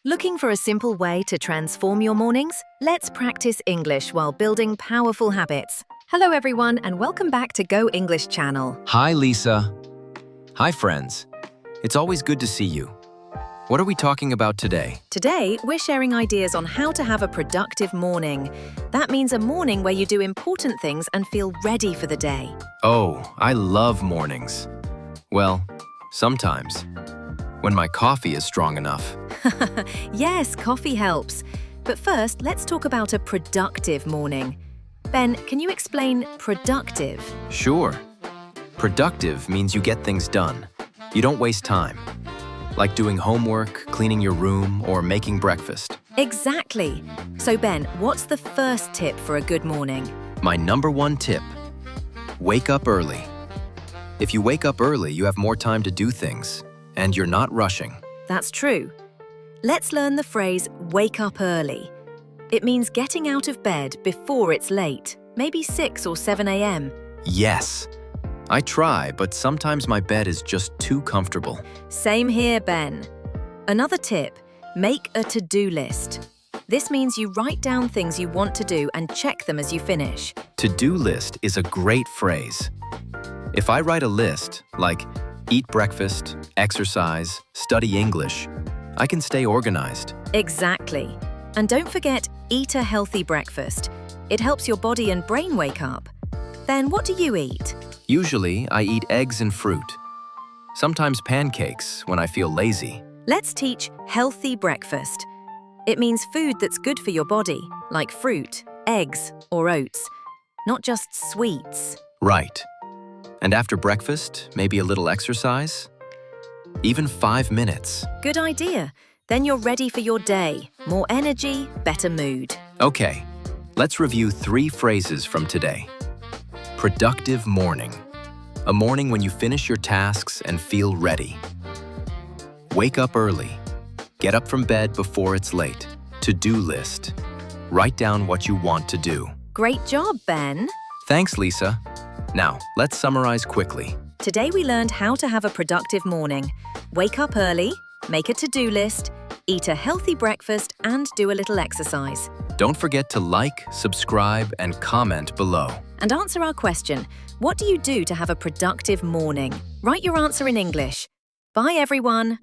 Looking for a simple way to transform your mornings? Let's practice English while building powerful habits. Hello everyone and welcome back to Go English channel. Hi, Lisa. Hi, friends. It's always good to see you. What are we talking about today? Today, we're sharing ideas on how to have a productive morning. That means a morning where you do important things and feel ready for the day. Oh, I love mornings. Well, sometimes. When my coffee is strong enough. Yes, coffee helps. But first, let's talk about a productive morning. Ben, can you explain productive? Sure. Productive means you get things done. You don't waste time. Like doing homework, cleaning your room, or making breakfast. Exactly. So Ben, what's the first tip for a good morning? My #1 tip: wake up early. If you wake up early, you have more time to do things, and you're not rushing. That's true. Let's learn the phrase wake up early. It means getting out of bed before it's late, maybe 6 or 7 a.m. Yes. I try, but sometimes my bed is just too comfortable. Same here, Ben. Another tip, make a to-do list. This means you write down things you want to do and check them as you finish. To-do list is a great phrase. If I write a list, like eat breakfast, exercise, study English, I can stay organized. Exactly. And don't forget, eat a healthy breakfast. It helps your body and brain wake up. Then what do you eat? Usually, I eat eggs and fruit. Sometimes pancakes when I feel lazy. Let's teach healthy breakfast. It means food that's good for your body, like fruit, eggs, or oats. Not just sweets. Right. And after breakfast, maybe a little exercise? Even 5 minutes. Good idea. Then you're ready for your day. More energy, better mood. Okay, let's review 3 phrases from today. Productive morning. A morning when you finish your tasks and feel ready. Wake up early. Get up from bed before it's late. To-do list. Write down what you want to do. Great job, Ben. Thanks, Lisa. Now, let's summarize quickly. Today we learned how to have a productive morning. Wake up early, make a to-do list, eat a healthy breakfast, and do a little exercise. Don't forget to like, subscribe, and comment below. And answer our question, what do you do to have a productive morning? Write your answer in English. Bye, everyone.